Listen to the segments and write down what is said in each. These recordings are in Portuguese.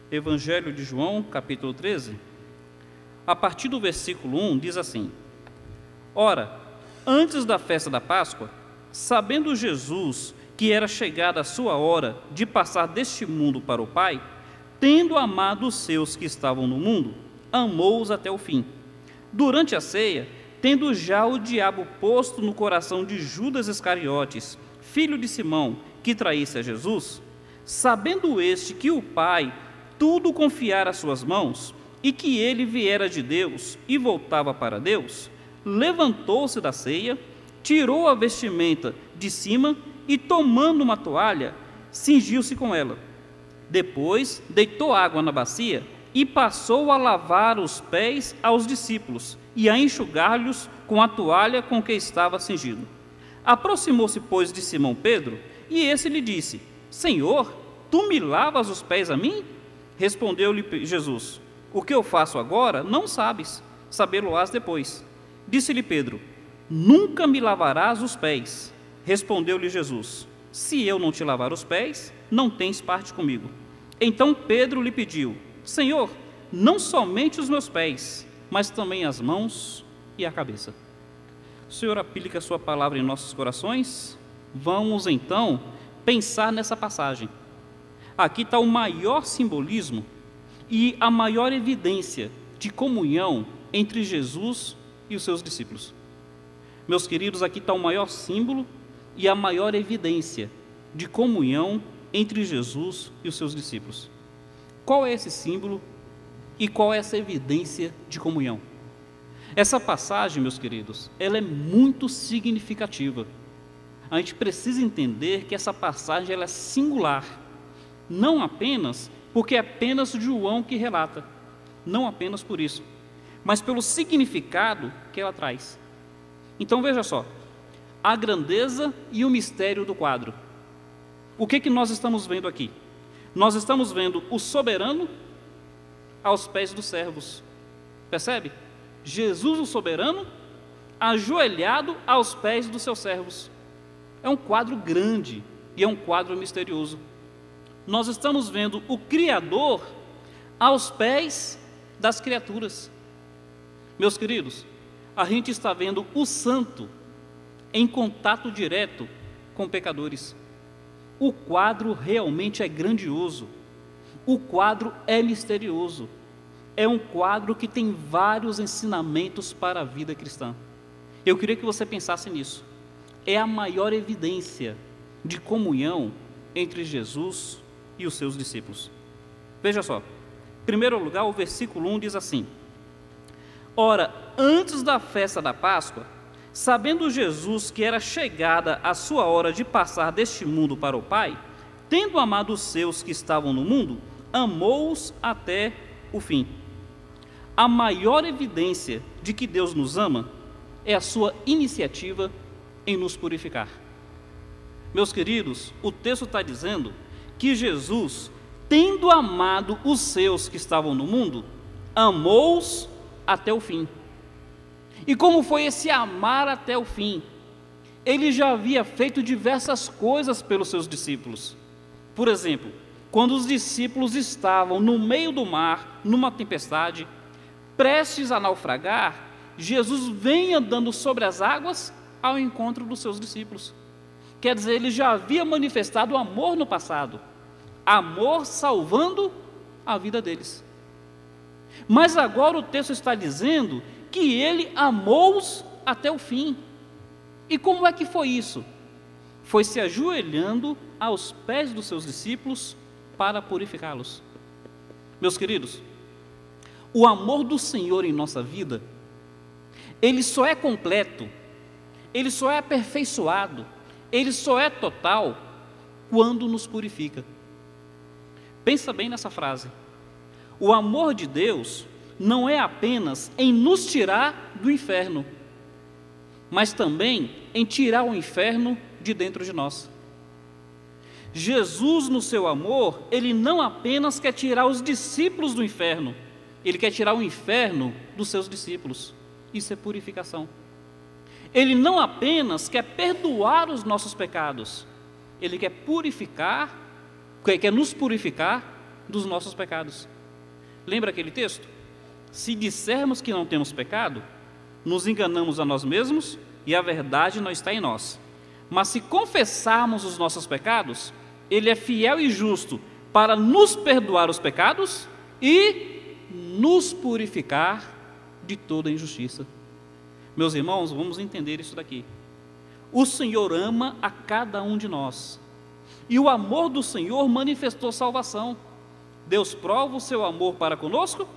Evangelho de João, capítulo 13, a partir do versículo 1, diz assim: Ora, antes da festa da Páscoa, sabendo Jesus que era chegada a sua hora de passar deste mundo para o Pai, tendo amado os seus que estavam no mundo, amou-os até o fim. Durante a ceia, tendo já o diabo posto no coração de Judas Iscariotes, filho de Simão, que traísse a Jesus, sabendo este que o Pai tudo confiara às suas mãos, e que ele viera de Deus e voltava para Deus, levantou-se da ceia, tirou a vestimenta de cima e, tomando uma toalha, cingiu-se com ela. Depois, deitou água na bacia e passou a lavar os pés aos discípulos e a enxugar-lhes com a toalha com que estava cingido. Aproximou-se, pois, de Simão Pedro, e esse lhe disse: Senhor, tu me lavas os pés a mim? Respondeu-lhe Jesus: O que eu faço agora não sabes, sabê-lo-ás depois. Disse-lhe Pedro: Nunca me lavarás os pés. Respondeu-lhe Jesus: Se eu não te lavar os pés, não tens parte comigo. Então Pedro lhe pediu: Senhor, não somente os meus pés, mas também as mãos e a cabeça. O Senhor aplica a sua palavra em nossos corações. Vamos então pensar nessa passagem. Aqui está o maior simbolismo e a maior evidência de comunhão entre Jesus e os seus discípulos. Meus queridos, aqui está o maior símbolo e a maior evidência de comunhão entre Jesus e os seus discípulos. Qual é esse símbolo e qual é essa evidência de comunhão? Essa passagem, meus queridos, ela é muito significativa. A gente precisa entender que essa passagem ela é singular, não apenas porque é apenas João que relata, não apenas por isso, mas pelo significado que ela traz. Então veja só, a grandeza e o mistério do quadro. O que nós estamos vendo aqui? Nós estamos vendo o soberano aos pés dos servos. Percebe? Jesus, o soberano, ajoelhado aos pés dos seus servos. É um quadro grande e é um quadro misterioso. Nós estamos vendo o Criador aos pés das criaturas. Meus queridos, a gente está vendo o santo em contato direto com pecadores. O quadro realmente é grandioso. O quadro é misterioso. É um quadro que tem vários ensinamentos para a vida cristã. Eu queria que você pensasse nisso. É a maior evidência de comunhão entre Jesus e os seus discípulos. Veja só, em primeiro lugar, o versículo 1 diz assim: Ora, antes da festa da Páscoa, sabendo Jesus que era chegada a sua hora de passar deste mundo para o Pai, tendo amado os seus que estavam no mundo, amou-os até o fim. A maior evidência de que Deus nos ama é a sua iniciativa em nos purificar. Meus queridos, o texto está dizendo que Jesus, tendo amado os seus que estavam no mundo, amou-os até o fim. E como foi esse amar até o fim? Ele já havia feito diversas coisas pelos seus discípulos. Por exemplo, quando os discípulos estavam no meio do mar, numa tempestade, prestes a naufragar, Jesus vem andando sobre as águas ao encontro dos seus discípulos. Quer dizer, ele já havia manifestado amor no passado, amor salvando a vida deles. Mas agora o texto está dizendo que ele amou-os até o fim. E como é que foi isso? Foi se ajoelhando aos pés dos seus discípulos para purificá-los. Meus queridos, o amor do Senhor em nossa vida, ele só é completo, ele só é aperfeiçoado, ele só é total quando nos purifica. Pensa bem nessa frase. O amor de Deus não é apenas em nos tirar do inferno, mas também em tirar o inferno de dentro de nós. Jesus, no seu amor, ele não apenas quer tirar os discípulos do inferno, ele quer tirar o inferno dos seus discípulos. Isso é purificação. Ele não apenas quer perdoar os nossos pecados, ele quer purificar, quer nos purificar dos nossos pecados. Lembra aquele texto? Se dissermos que não temos pecado, nos enganamos a nós mesmos e a verdade não está em nós. Mas se confessarmos os nossos pecados, Ele é fiel e justo para nos perdoar os pecados e nos purificar de toda injustiça. Meus irmãos, vamos entender isso daqui. O Senhor ama a cada um de nós. E o amor do Senhor manifestou salvação. Deus prova o seu amor para conosco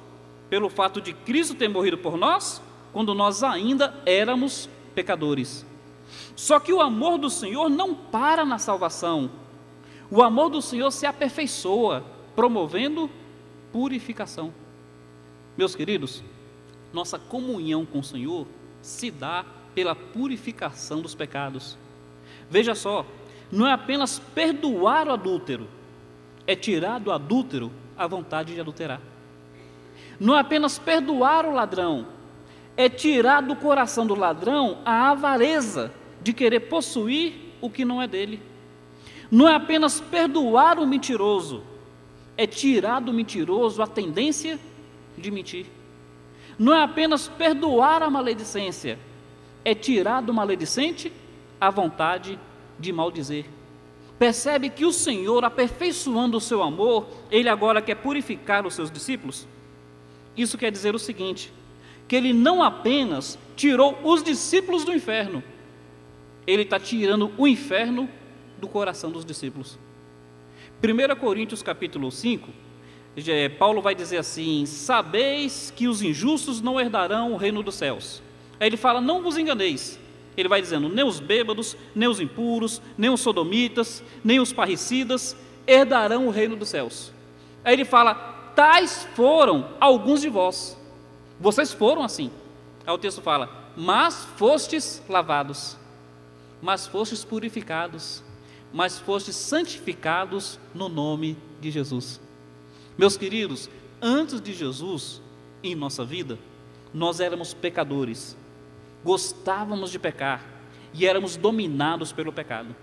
pelo fato de Cristo ter morrido por nós, quando nós ainda éramos pecadores. Só que o amor do Senhor não para na salvação. O amor do Senhor se aperfeiçoa, promovendo purificação. Meus queridos, nossa comunhão com o Senhor se dá pela purificação dos pecados. Veja só, não é apenas perdoar o adúltero, é tirar do adúltero a vontade de adulterar. Não é apenas perdoar o ladrão, é tirar do coração do ladrão a avareza de querer possuir o que não é dele. Não é apenas perdoar o mentiroso, é tirar do mentiroso a tendência de mentir. Não é apenas perdoar a maledicência, é tirar do maledicente a vontade de maldizer. Percebe que o Senhor, aperfeiçoando o seu amor, Ele agora quer purificar os seus discípulos? Isso quer dizer o seguinte, que Ele não apenas tirou os discípulos do inferno, Ele está tirando o inferno do coração dos discípulos. 1 Coríntios capítulo 5, Paulo vai dizer assim: sabeis que os injustos não herdarão o reino dos céus. Aí ele fala, não vos enganeis. Ele vai dizendo, nem os bêbados, nem os impuros, nem os sodomitas, nem os parricidas herdarão o reino dos céus. Aí ele fala, tais foram alguns de vós. Vocês foram assim. Aí o texto fala, mas fostes lavados, mas fostes purificados, mas fostes santificados no nome de Jesus. Meus queridos, antes de Jesus, em nossa vida, nós éramos pecadores, gostávamos de pecar e éramos dominados pelo pecado.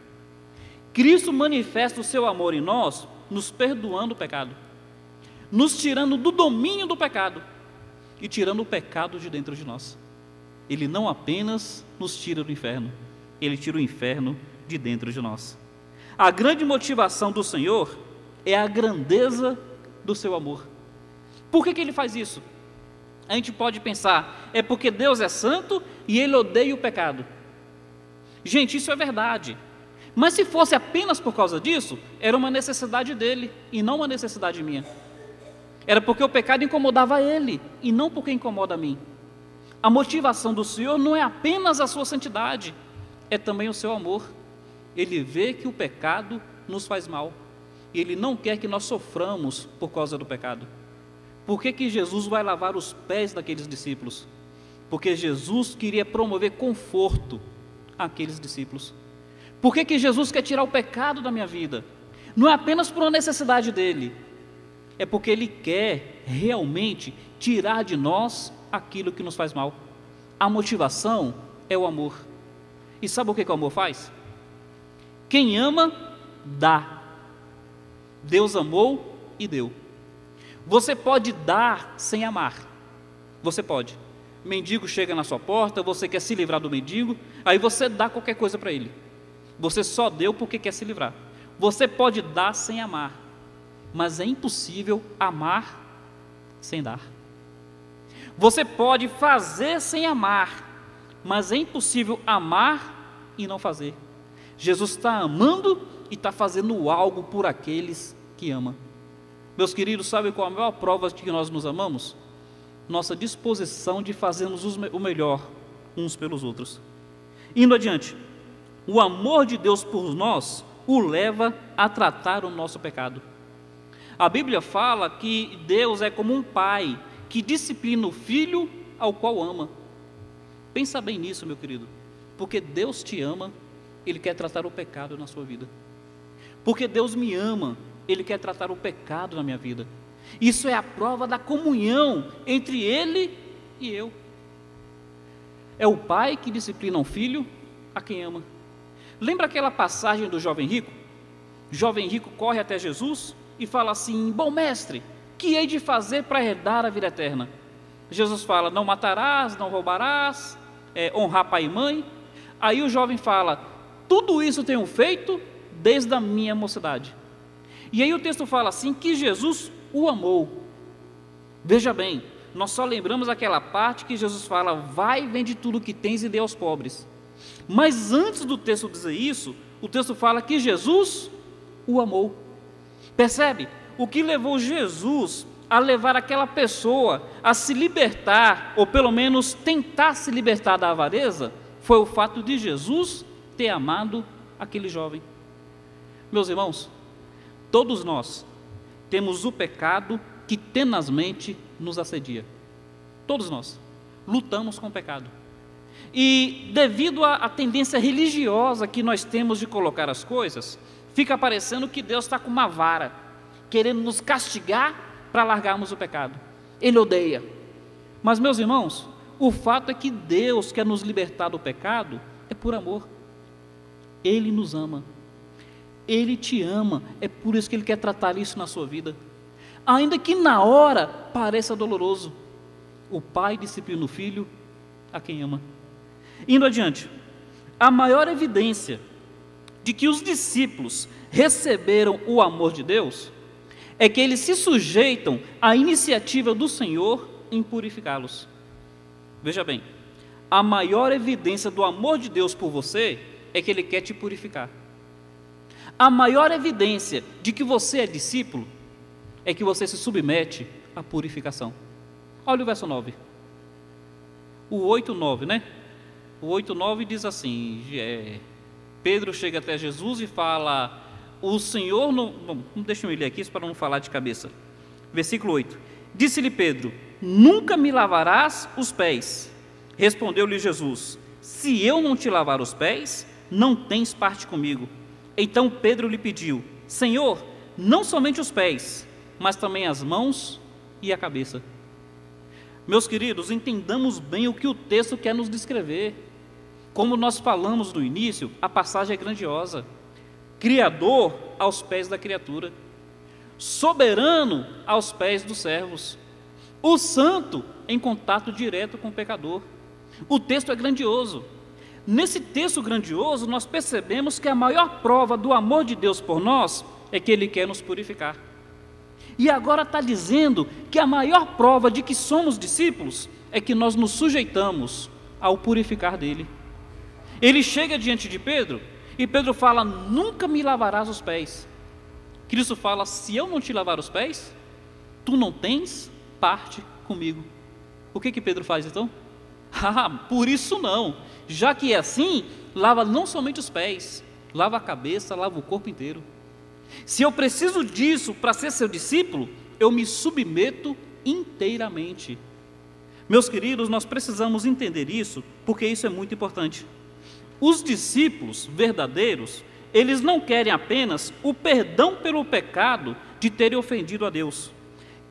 Cristo manifesta o seu amor em nós, nos perdoando o pecado, nos tirando do domínio do pecado e tirando o pecado de dentro de nós. Ele não apenas nos tira do inferno, Ele tira o inferno de dentro de nós. A grande motivação do Senhor é a grandeza do seu amor. Por que Ele faz isso? A gente pode pensar, é porque Deus é santo e Ele odeia o pecado. Gente, isso é verdade. Mas se fosse apenas por causa disso, era uma necessidade dele e não uma necessidade minha. Era porque o pecado incomodava Ele e não porque incomoda a mim. A motivação do Senhor não é apenas a sua santidade, é também o seu amor. Ele vê que o pecado nos faz mal e Ele não quer que nós soframos por causa do pecado. Por que Jesus vai lavar os pés daqueles discípulos? Porque Jesus queria promover conforto àqueles discípulos. Por que Jesus quer tirar o pecado da minha vida? Não é apenas por uma necessidade dele, é porque Ele quer realmente tirar de nós aquilo que nos faz mal. A motivação é o amor. E sabe o que o amor faz? Quem ama, dá. Deus amou e deu. Você pode dar sem amar. Você pode. Mendigo chega na sua porta, você quer se livrar do mendigo, aí você dá qualquer coisa para ele. Você só deu porque quer se livrar. Você pode dar sem amar, mas é impossível amar sem dar. Você pode fazer sem amar, mas é impossível amar e não fazer. Jesus está amando e está fazendo algo por aqueles que ama. Meus queridos, sabe qual a maior prova de que nós nos amamos? Nossa disposição de fazermos o melhor uns pelos outros. Indo adiante, o amor de Deus por nós o leva a tratar o nosso pecado. A Bíblia fala que Deus é como um pai que disciplina o filho ao qual ama. Pensa bem nisso, meu querido, porque Deus te ama, Ele quer tratar o pecado na sua vida. Porque Deus me ama, Ele quer tratar o pecado na minha vida. Isso é a prova da comunhão entre Ele e eu. É o pai que disciplina um filho a quem ama. Lembra aquela passagem do jovem rico? O jovem rico corre até Jesus e fala assim: bom mestre, que hei de fazer para herdar a vida eterna? Jesus fala: não matarás, não roubarás, honrar pai e mãe. Aí o jovem fala: tudo isso tenho feito desde a minha mocidade. E aí o texto fala assim, que Jesus o amou. Veja bem, nós só lembramos aquela parte que Jesus fala: vai, vende tudo o que tens e dê aos pobres. Mas antes do texto dizer isso, o texto fala que Jesus o amou. Percebe? O que levou Jesus a levar aquela pessoa a se libertar, ou pelo menos tentar se libertar da avareza, foi o fato de Jesus ter amado aquele jovem. Meus irmãos, todos nós temos o pecado que tenazmente nos assedia. Todos nós lutamos com o pecado. E devido à tendência religiosa que nós temos de colocar as coisas, fica parecendo que Deus está com uma vara, querendo nos castigar para largarmos o pecado. Ele odeia. Mas, meus irmãos, o fato é que Deus quer nos libertar do pecado é por amor. Ele nos ama. Ele te ama. É por isso que Ele quer tratar isso na sua vida. Ainda que na hora pareça doloroso, o pai disciplina o filho a quem ama. Indo adiante, a maior evidência de que os discípulos receberam o amor de Deus é que eles se sujeitam à iniciativa do Senhor em purificá-los. Veja bem, a maior evidência do amor de Deus por você é que Ele quer te purificar. A maior evidência de que você é discípulo é que você se submete à purificação. Olha o verso 9. O 8:9, né? O 8:9 diz assim, Pedro chega até Jesus e fala: o Senhor não... Bom, deixa eu ler aqui para não falar de cabeça. Versículo 8. Disse-lhe Pedro: nunca me lavarás os pés. Respondeu-lhe Jesus: se eu não te lavar os pés, não tens parte comigo. Então Pedro lhe pediu: Senhor, não somente os pés, mas também as mãos e a cabeça. Meus queridos, entendamos bem o que o texto quer nos descrever. Como nós falamos no início, a passagem é grandiosa. Criador aos pés da criatura, soberano aos pés dos servos, o santo em contato direto com o pecador. O texto é grandioso. Nesse texto grandioso, nós percebemos que a maior prova do amor de Deus por nós é que Ele quer nos purificar. E agora está dizendo que a maior prova de que somos discípulos é que nós nos sujeitamos ao purificar dele. Ele chega diante de Pedro e Pedro fala: nunca me lavarás os pés. Cristo fala: se eu não te lavar os pés, tu não tens parte comigo. O que Pedro faz então? Por isso não. Já que é assim, lava não somente os pés, lava a cabeça, lava o corpo inteiro. Se eu preciso disso para ser seu discípulo, eu me submeto inteiramente. Meus queridos, nós precisamos entender isso, porque isso é muito importante. Os discípulos verdadeiros, eles não querem apenas o perdão pelo pecado de terem ofendido a Deus.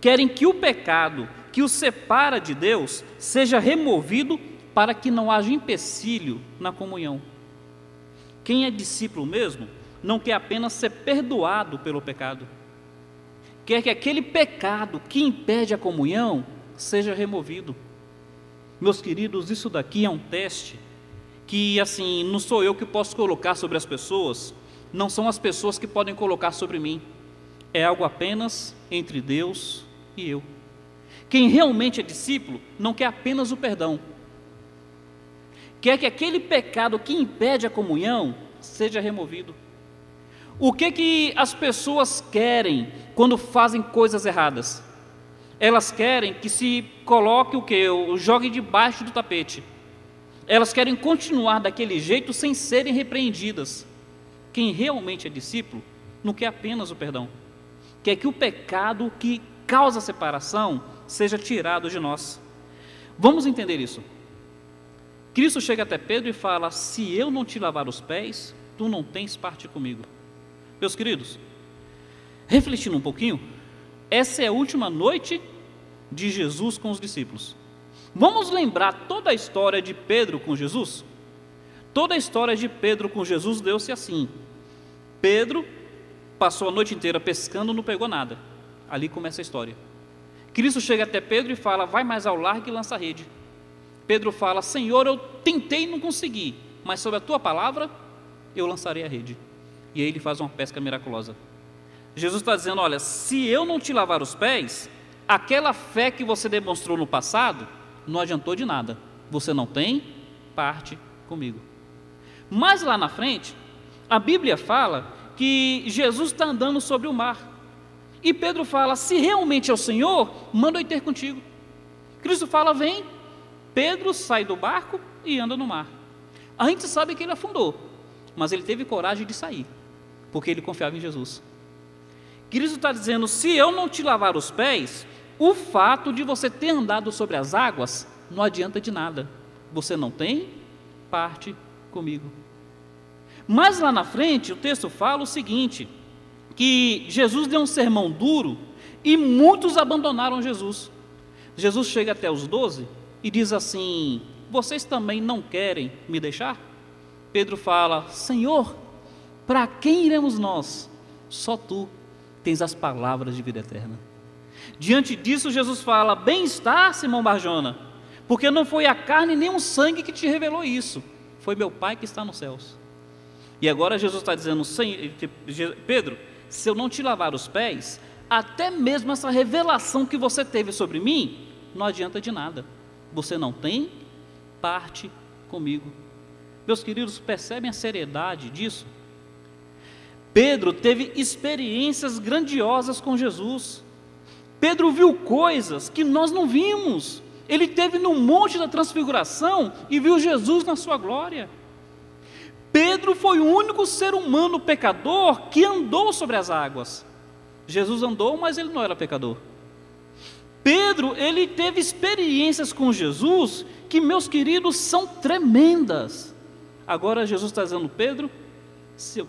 Querem que o pecado que os separa de Deus seja removido para que não haja empecilho na comunhão. Quem é discípulo mesmo não quer apenas ser perdoado pelo pecado, quer que aquele pecado que impede a comunhão seja removido. Meus queridos, isso daqui é um teste que, assim, não sou eu que posso colocar sobre as pessoas, não são as pessoas que podem colocar sobre mim, é algo apenas entre Deus e eu. Quem realmente é discípulo não quer apenas o perdão, quer que aquele pecado que impede a comunhão seja removido. O que as pessoas querem quando fazem coisas erradas? Elas querem que se coloque jogue debaixo do tapete. Elas querem continuar daquele jeito sem serem repreendidas. Quem realmente é discípulo não quer apenas o perdão, quer que o pecado que causa separação seja tirado de nós. Vamos entender isso. Cristo chega até Pedro e fala: se eu não te lavar os pés, tu não tens parte comigo. Meus queridos, refletindo um pouquinho, essa é a última noite de Jesus com os discípulos. Vamos lembrar toda a história de Pedro com Jesus? Toda a história de Pedro com Jesus deu-se assim: Pedro passou a noite inteira pescando, não pegou nada. Ali começa a história. Cristo chega até Pedro e fala: vai mais ao largo e lança a rede. Pedro fala: Senhor, eu tentei e não consegui, mas sob a tua palavra eu lançarei a rede. E aí ele faz uma pesca miraculosa. Jesus está dizendo: olha, se eu não te lavar os pés, aquela fé que você demonstrou no passado não adiantou de nada. Você não tem parte comigo. Mas lá na frente, a Bíblia fala que Jesus está andando sobre o mar. E Pedro fala: se realmente é o Senhor, manda eu ir ter contigo. Cristo fala: vem. Pedro sai do barco e anda no mar. A gente sabe que ele afundou, mas ele teve coragem de sair, porque ele confiava em Jesus. Cristo está dizendo: se eu não te lavar os pés, o fato de você ter andado sobre as águas não adianta de nada. Você não tem parte comigo. Mas lá na frente o texto fala o seguinte, que Jesus deu um sermão duro e muitos abandonaram Jesus. Jesus chega até os 12 e diz assim: vocês também não querem me deixar? Pedro fala: Senhor, para quem iremos nós? Só tu tens as palavras de vida eterna. Diante disso Jesus fala: bem está, Simão Barjona, porque não foi a carne nem o sangue que te revelou isso, foi meu Pai que está nos céus. E agora Jesus está dizendo: Pedro, se eu não te lavar os pés, até mesmo essa revelação que você teve sobre mim, não adianta de nada. Você não tem parte comigo. Meus queridos, percebem a seriedade disso? Pedro teve experiências grandiosas com Jesus. Pedro viu coisas que nós não vimos. Ele esteve no Monte da Transfiguração e viu Jesus na sua glória. Pedro foi o único ser humano pecador que andou sobre as águas. Jesus andou, mas ele não era pecador. Pedro, ele teve experiências com Jesus que, meus queridos, são tremendas. Agora Jesus está dizendo: Pedro, se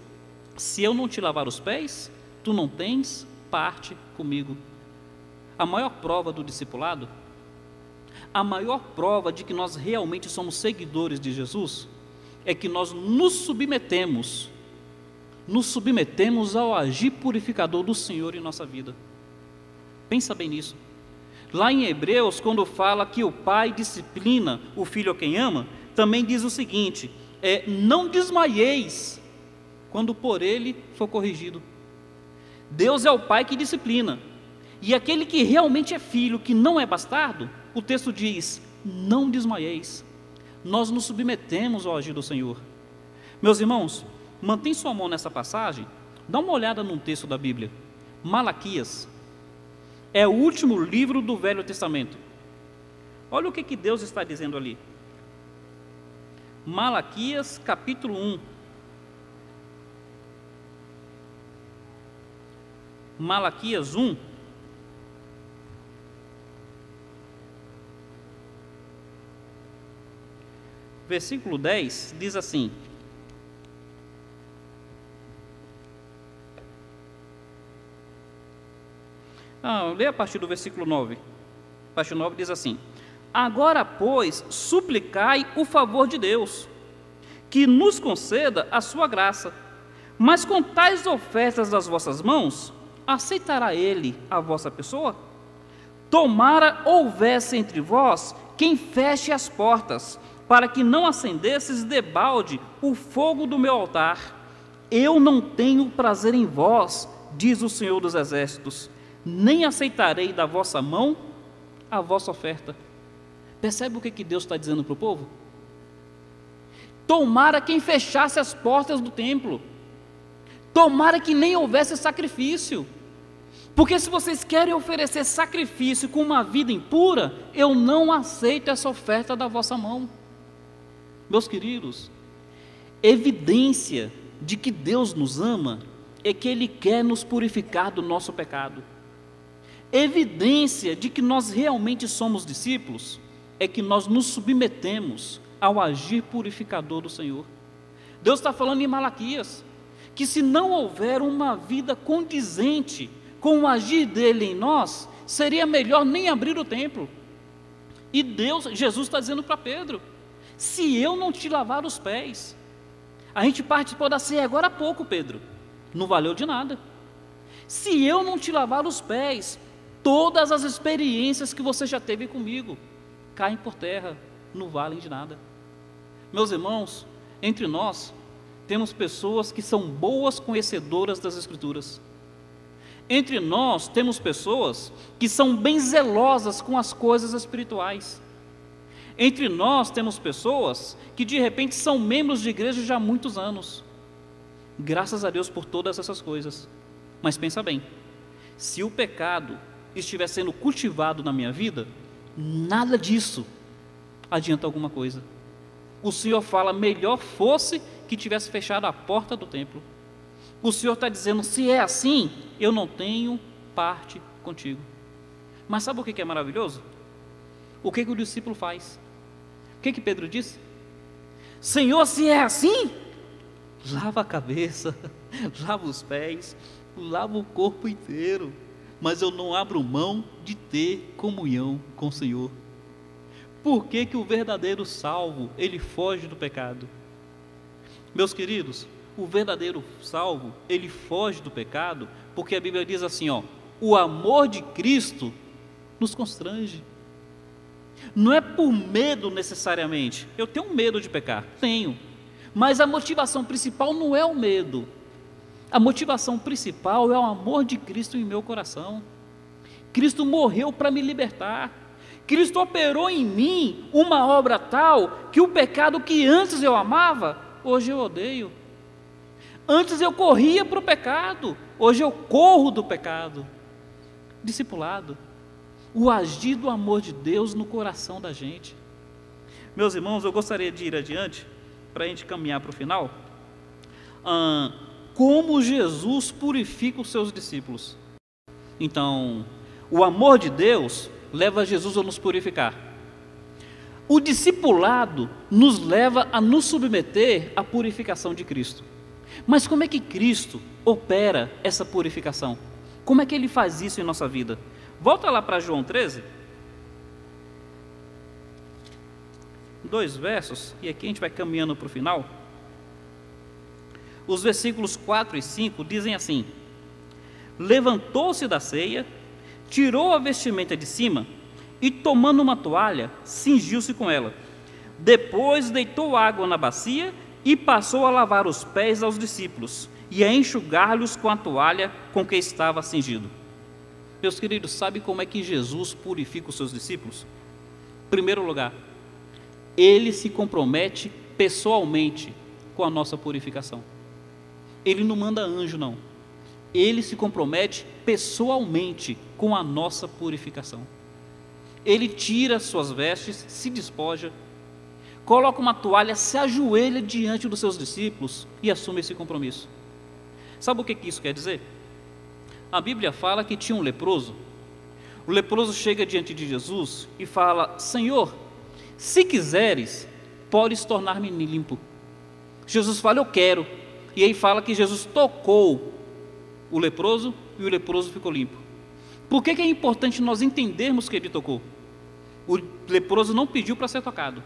eu não te lavar os pés, tu não tens parte comigo. A maior prova do discipulado, a maior prova de que nós realmente somos seguidores de Jesus, é que nós nos submetemos ao agir purificador do Senhor em nossa vida. Pensa bem nisso. Lá em Hebreus, quando fala que o pai disciplina o filho a quem ama, também diz o seguinte: não desmaieis quando por ele for corrigido. Deus é o pai que disciplina, e aquele que realmente é filho, que não é bastardo, o texto diz: não desmaieis. Nós nos submetemos ao agir do Senhor. Meus irmãos, mantém sua mão nessa passagem, dá uma olhada num texto da Bíblia. Malaquias é o último livro do Velho Testamento. Olha o que Deus está dizendo ali. Malaquias capítulo 1. Malaquias 1. Versículo 10 diz assim: lê a partir do versículo 9. A partir do 9 diz assim: agora, pois, suplicai o favor de Deus, que nos conceda a sua graça. Mas com tais ofertas das vossas mãos, aceitará Ele a vossa pessoa? Tomara houvesse entre vós quem feche as portas, para que não acendesses debalde o fogo do meu altar. Eu não tenho prazer em vós, diz o Senhor dos Exércitos, nem aceitarei da vossa mão a vossa oferta. Percebe o que Deus está dizendo para o povo? Tomara quem fechasse as portas do templo, tomara que nem houvesse sacrifício, porque se vocês querem oferecer sacrifício com uma vida impura, eu não aceito essa oferta da vossa mão. Meus queridos, evidência de que Deus nos ama é que Ele quer nos purificar do nosso pecado. Evidência de que nós realmente somos discípulos é que nós nos submetemos ao agir purificador do Senhor. Deus está falando em Malaquias que se não houver uma vida condizente com o agir dele em nós, seria melhor nem abrir o templo. E Jesus está dizendo para Pedro: se eu não te lavar os pés, a gente participou da ceia agora há pouco, Pedro, não valeu de nada. Se eu não te lavar os pés, todas as experiências que você já teve comigo caem por terra, não valem de nada. Meus irmãos, entre nós, temos pessoas que são boas conhecedoras das Escrituras. Entre nós, temos pessoas que são bem zelosas com as coisas espirituais. Entre nós, temos pessoas que de repente são membros de igreja já há muitos anos. Graças a Deus por todas essas coisas. Mas pensa bem, se o pecado estiver sendo cultivado na minha vida, nada disso adianta alguma coisa. O Senhor fala, melhor fosse que tivesse fechado a porta do templo. O Senhor está dizendo, se é assim, eu não tenho parte contigo. Mas sabe o que é maravilhoso? O que o discípulo faz? O que Pedro disse? Senhor, se é assim, lava a cabeça, lava os pés, lava o corpo inteiro, mas eu não abro mão de ter comunhão com o Senhor. Por que o verdadeiro salvo, ele foge do pecado? Meus queridos, o verdadeiro salvo, ele foge do pecado, porque a Bíblia diz assim, o amor de Cristo nos constrange. Não é por medo necessariamente. Eu tenho medo de pecar, tenho, mas a motivação principal não é o medo. A motivação principal é o amor de Cristo em meu coração. Cristo morreu para me libertar. Cristo operou em mim uma obra tal que o pecado que antes eu amava, hoje eu odeio. Antes eu corria para o pecado, hoje eu corro do pecado. Discipulado, o agir do amor de Deus no coração da gente. Meus irmãos, eu gostaria de ir adiante, para a gente caminhar para o final. Como Jesus purifica os seus discípulos. Então, o amor de Deus leva Jesus a nos purificar. O discipulado nos leva a nos submeter à purificação de Cristo. Mas como é que Cristo opera essa purificação? Como é que Ele faz isso em nossa vida? Volta lá para João 13. 2 versos, e aqui a gente vai caminhando para o final. Os versículos 4 e 5 dizem assim: levantou-se da ceia, tirou a vestimenta de cima e, tomando uma toalha, cingiu-se com ela. Depois deitou água na bacia e passou a lavar os pés aos discípulos e a enxugar-lhes com a toalha com que estava cingido. Meus queridos, sabe como é que Jesus purifica os seus discípulos? Em primeiro lugar, Ele se compromete pessoalmente com a nossa purificação. Ele não manda anjo, não. Ele se compromete pessoalmente com a nossa purificação. Ele tira suas vestes, se despoja, coloca uma toalha, se ajoelha diante dos seus discípulos e assume esse compromisso. Sabe o que isso quer dizer? A Bíblia fala que tinha um leproso. O leproso chega diante de Jesus e fala: Senhor, se quiseres, podes tornar-me limpo. Jesus fala: eu quero. E aí fala que Jesus tocou o leproso e o leproso ficou limpo. Por que é importante nós entendermos que ele tocou? O leproso não pediu para ser tocado.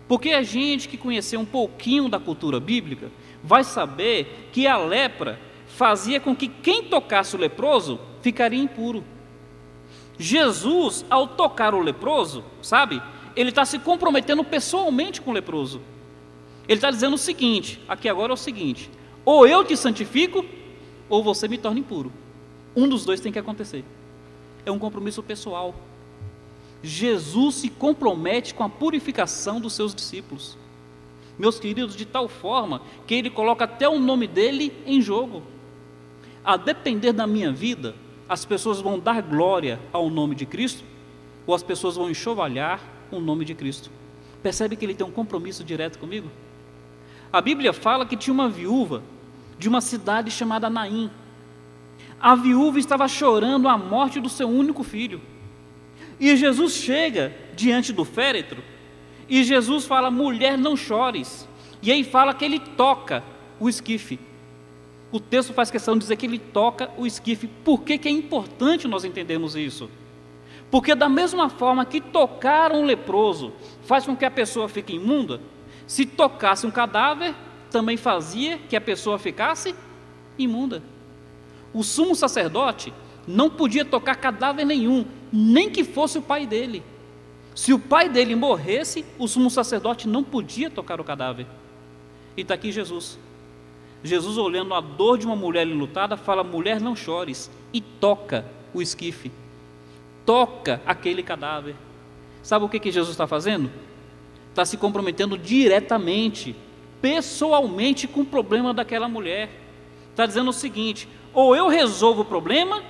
Porque a gente que conheceu um pouquinho da cultura bíblica vai saber que a lepra fazia com que quem tocasse o leproso ficaria impuro. Jesus, ao tocar o leproso, sabe, ele está se comprometendo pessoalmente com o leproso. Ele está dizendo o seguinte, aqui agora é o seguinte: ou eu te santifico, ou você me torna impuro. Um dos dois tem que acontecer. É um compromisso pessoal. Jesus se compromete com a purificação dos seus discípulos, meus queridos, de tal forma que ele coloca até o nome dele em jogo. A depender da minha vida, as pessoas vão dar glória ao nome de Cristo, ou as pessoas vão enxovalhar o nome de Cristo. Percebe que ele tem um compromisso direto comigo? A Bíblia fala que tinha uma viúva de uma cidade chamada Naim. A viúva estava chorando a morte do seu único filho. E Jesus chega diante do féretro e Jesus fala: mulher, não chores. E aí fala que ele toca o esquife. O texto faz questão de dizer que ele toca o esquife. Por que é importante nós entendermos isso? Porque da mesma forma que tocar um leproso faz com que a pessoa fique imunda, se tocasse um cadáver, também fazia que a pessoa ficasse imunda. o sumo sacerdote não podia tocar cadáver nenhum, nem que fosse o pai dele. Se o pai dele morresse, o sumo sacerdote não podia tocar o cadáver. E está aqui Jesus. Jesus, olhando a dor de uma mulher enlutada, fala: mulher, não chores, e toca o esquife, toca aquele cadáver. Sabe o que Jesus está fazendo? Está se comprometendo diretamente, pessoalmente, com o problema daquela mulher. Está dizendo o seguinte: ou eu resolvo o problema,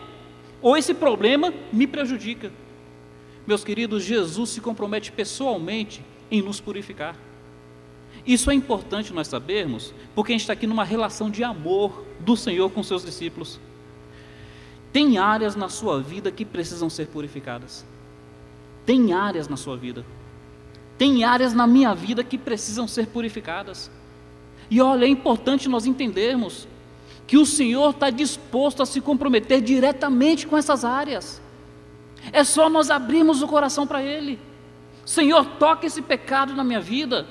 ou esse problema me prejudica. Meus queridos, Jesus se compromete pessoalmente em nos purificar. Isso é importante nós sabermos, porque a gente está aqui numa relação de amor do Senhor com seus discípulos. Tem áreas na sua vida que precisam ser purificadas. Tem áreas na sua vida. Tem áreas na minha vida que precisam ser purificadas. E olha, é importante nós entendermos que o Senhor está disposto a se comprometer diretamente com essas áreas. É só nós abrirmos o coração para Ele. Senhor, toca esse pecado na minha vida.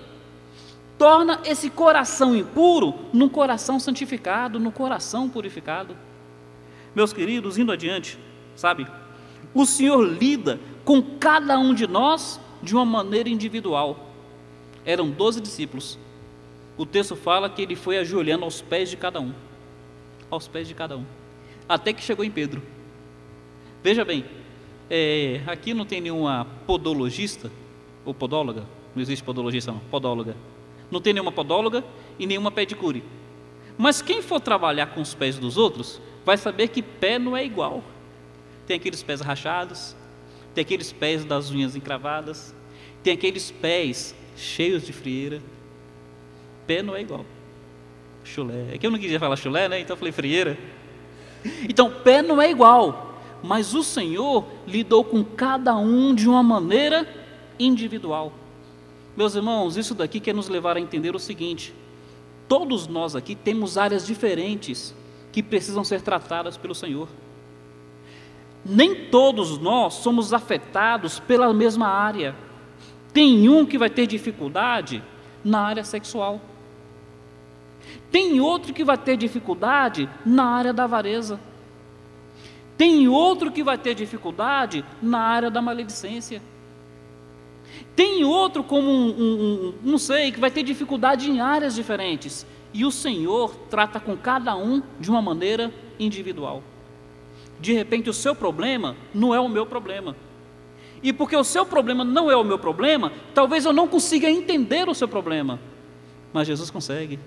Torna esse coração impuro num coração santificado, num coração purificado. Meus queridos, indo adiante, sabe, o Senhor lida com cada um de nós de uma maneira individual. Eram 12 discípulos. O texto fala que Ele foi ajoelhando aos pés de cada um. Aos pés de cada um. Até que chegou em Pedro. Veja bem, aqui não tem nenhuma podologista, ou podóloga, não existe podologista não, podóloga. Não tem nenhuma podóloga e nenhuma pedicure. Mas quem for trabalhar com os pés dos outros, vai saber que pé não é igual. Tem aqueles pés rachados, tem aqueles pés das unhas encravadas, tem aqueles pés cheios de frieira. Pé não é igual. Chulé, é que eu não queria falar chulé, né? Então eu falei frieira. Então, pé não é igual, mas o Senhor lidou com cada um de uma maneira individual. Meus irmãos, isso daqui quer nos levar a entender o seguinte: todos nós aqui temos áreas diferentes que precisam ser tratadas pelo Senhor. Nem todos nós somos afetados pela mesma área. Tem um que vai ter dificuldade na área sexual. Tem outro que vai ter dificuldade na área da avareza. Tem outro que vai ter dificuldade na área da maledicência. Tem outro como não sei, que vai ter dificuldade em áreas diferentes. E o Senhor trata com cada um de uma maneira individual. De repente o seu problema não é o meu problema. E porque o seu problema não é o meu problema, talvez eu não consiga entender o seu problema. Mas Jesus consegue.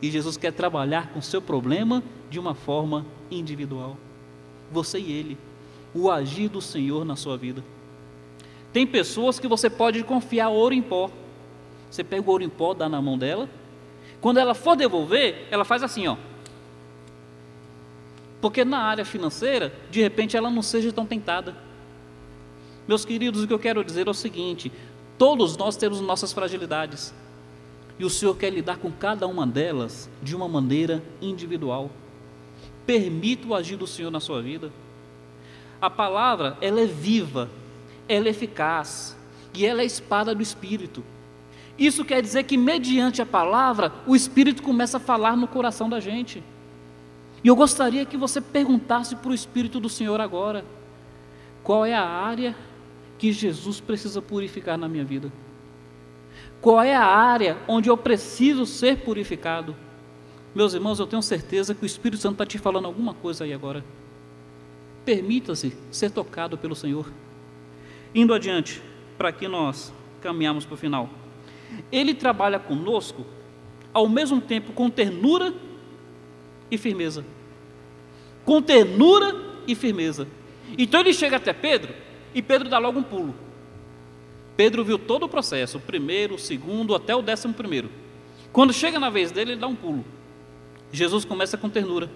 E Jesus quer trabalhar com o seu problema de uma forma individual. Você e Ele. O agir do Senhor na sua vida. Tem pessoas que você pode confiar ouro em pó. Você pega o ouro em pó, dá na mão dela. Quando ela for devolver, ela faz assim, ó. Porque na área financeira, de repente ela não seja tão tentada. Meus queridos, o que eu quero dizer é o seguinte: todos nós temos nossas fragilidades. E o Senhor quer lidar com cada uma delas de uma maneira individual. Permita o agir do Senhor na sua vida. A palavra, ela é viva, ela é eficaz, e ela é a espada do Espírito. Isso quer dizer que mediante a palavra, o Espírito começa a falar no coração da gente. E eu gostaria que você perguntasse para o Espírito do Senhor agora: qual é a área que Jesus precisa purificar na minha vida? Qual é a área onde eu preciso ser purificado? Meus irmãos, eu tenho certeza que o Espírito Santo está te falando alguma coisa aí agora. Permita-se ser tocado pelo Senhor. Indo adiante, para que nós caminhamos para o final. Ele trabalha conosco, ao mesmo tempo com ternura e firmeza. Com ternura e firmeza. Então ele chega até Pedro, e Pedro dá logo um pulo. Pedro viu todo o processo, o primeiro, o segundo, até o 11º. Quando chega na vez dele, ele dá um pulo. Jesus começa com ternura.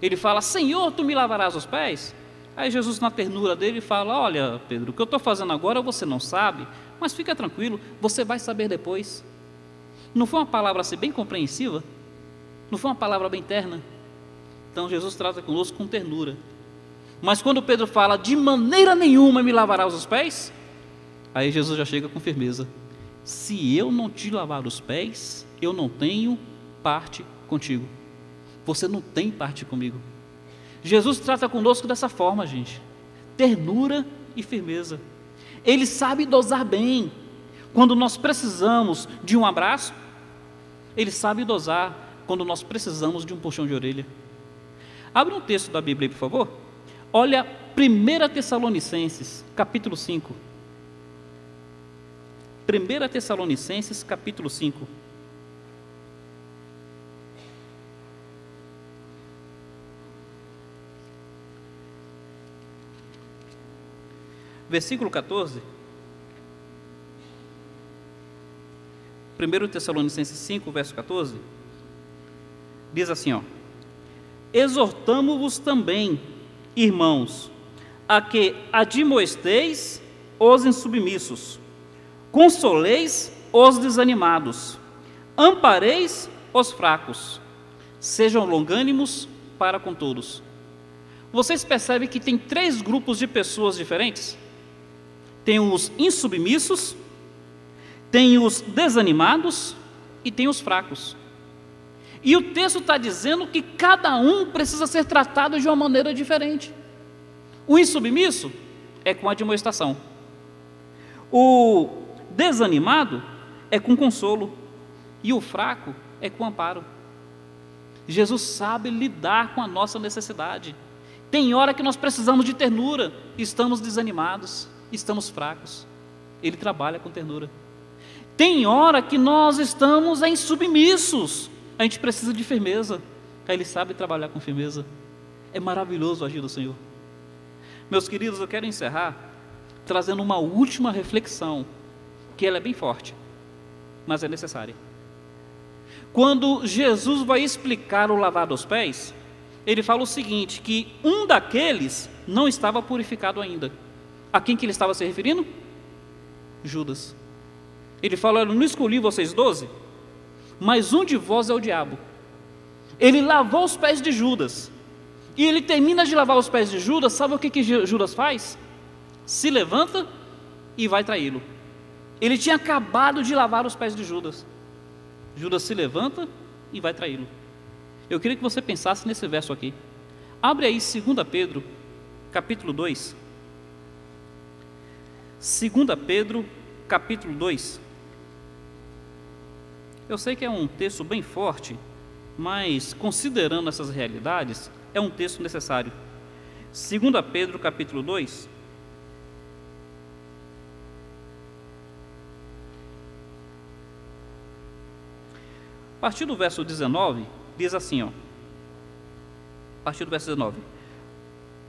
Ele fala: Senhor, tu me lavarás os pés? Aí Jesus, na ternura dele, fala: olha, Pedro, o que eu estou fazendo agora você não sabe, mas fica tranquilo, você vai saber depois. Não foi uma palavra assim bem compreensiva? Não foi uma palavra bem terna? Então Jesus trata conosco com ternura. Mas quando Pedro fala: de maneira nenhuma me lavarás os pés, aí Jesus já chega com firmeza: se eu não te lavar os pés, eu não tenho parte contigo. Você não tem parte comigo. Jesus trata conosco dessa forma, gente. Ternura e firmeza. Ele sabe dosar bem. Quando nós precisamos de um abraço, Ele sabe dosar quando nós precisamos de um puxão de orelha. Abre um texto da Bíblia aí, por favor. Olha 1 Tessalonicenses, capítulo 5. 1 Tessalonicenses, capítulo 5. Versículo 14. 1 Tessalonicenses 5, verso 14. Diz assim, ó: exortamo-vos também, irmãos, a que admoesteis os insubmissos, consoleis os desanimados, ampareis os fracos, sejam longânimos para com todos. Vocês percebem que tem 3 grupos de pessoas diferentes? Tem os insubmissos, tem os desanimados e tem os fracos. E o texto está dizendo que cada um precisa ser tratado de uma maneira diferente. O insubmisso é com admoestação. O desanimado é com consolo. E o fraco é com amparo. Jesus sabe lidar com a nossa necessidade. Tem hora que nós precisamos de ternura, estamos desanimados, estamos fracos. Ele trabalha com ternura. Tem hora que nós estamos insubmissos, a gente precisa de firmeza. Ele sabe trabalhar com firmeza. É maravilhoso o agir do Senhor. Meus queridos, eu quero encerrar trazendo uma última reflexão, que ela é bem forte, mas é necessária. Quando Jesus vai explicar o lavar dos pés, ele fala o seguinte, que um daqueles não estava purificado ainda. A quem que ele estava se referindo? Judas. Ele fala: eu não escolhi vocês 12, mas um de vós é o diabo. Ele lavou os pés de Judas. E ele termina de lavar os pés de Judas. Sabe o que Judas faz? Se levanta e vai traí-lo. Ele tinha acabado de lavar os pés de Judas. Judas se levanta e vai traí-lo. Eu queria que você pensasse nesse verso aqui. Abre aí 2 Pedro, capítulo 2. 2 Pedro, capítulo 2. Eu sei que é um texto bem forte, mas considerando essas realidades, é um texto necessário. 2 Pedro, capítulo 2. A partir do verso 19, diz assim, ó. A partir do verso 19.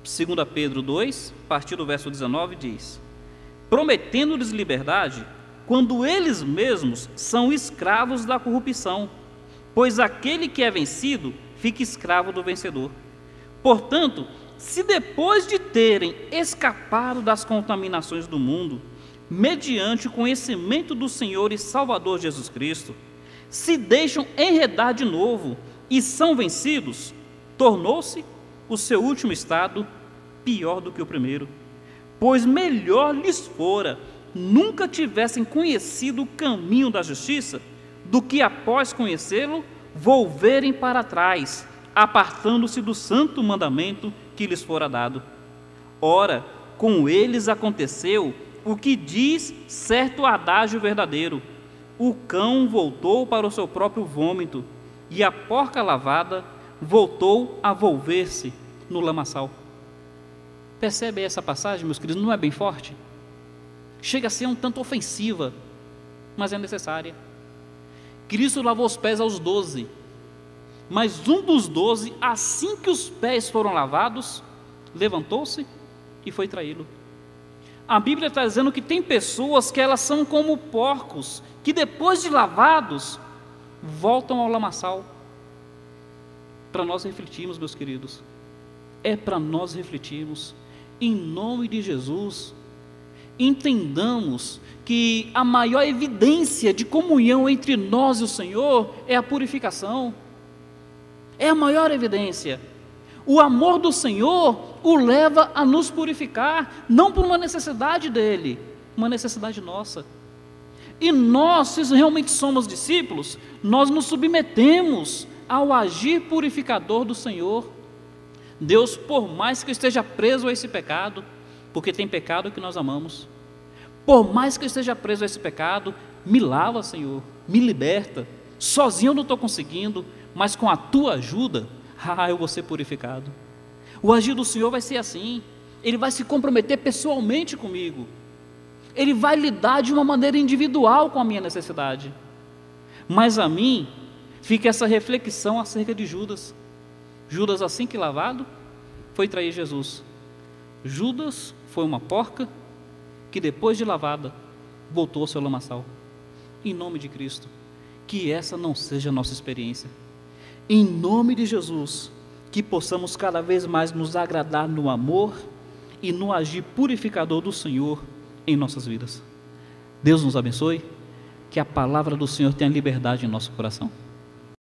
2 Pedro 2, a partir do verso 19, diz: prometendo-lhes liberdade, quando eles mesmos são escravos da corrupção, pois aquele que é vencido fica escravo do vencedor. Portanto, se depois de terem escapado das contaminações do mundo, mediante o conhecimento do Senhor e Salvador Jesus Cristo, se deixam enredar de novo e são vencidos, tornou-se o seu último estado pior do que o primeiro. Pois melhor lhes fora nunca tivessem conhecido o caminho da justiça, do que após conhecê-lo, volverem para trás, apartando-se do santo mandamento que lhes fora dado. Ora, com eles aconteceu o que diz certo adágio verdadeiro: o cão voltou para o seu próprio vômito, e a porca lavada voltou a volver-se no lamaçal. Percebe essa passagem, meus queridos? Não é bem forte? Chega a ser um tanto ofensiva, mas é necessária. Cristo lavou os pés aos 12, mas um dos 12, assim que os pés foram lavados, levantou-se e foi traí-lo. A Bíblia está dizendo que tem pessoas que elas são como porcos, que depois de lavados, voltam ao lamaçal. Para nós refletirmos, meus queridos, é para nós refletirmos, em nome de Jesus. Entendamos que a maior evidência de comunhão entre nós e o Senhor é a purificação. É a maior evidência. O amor do Senhor o leva a nos purificar, não por uma necessidade dele, uma necessidade nossa. E nós, se realmente somos discípulos, nós nos submetemos ao agir purificador do Senhor. Deus, por mais que eu esteja preso a esse pecado, porque tem pecado que nós amamos, por mais que eu esteja preso a esse pecado, me lava, Senhor, me liberta. Sozinho eu não estou conseguindo, mas com a tua ajuda, eu vou ser purificado. O agir do Senhor vai ser assim. Ele vai se comprometer pessoalmente comigo. Ele vai lidar de uma maneira individual com a minha necessidade. Mas a mim fica essa reflexão acerca de Judas. Judas, assim que lavado, foi trair Jesus. Judas foi uma porca que depois de lavada voltou ao seu lamaçal. Em nome de Cristo, que essa não seja a nossa experiência. Em nome de Jesus, que possamos cada vez mais nos agradar no amor e no agir purificador do Senhor em nossas vidas. Deus nos abençoe, que a palavra do Senhor tenha liberdade em nosso coração.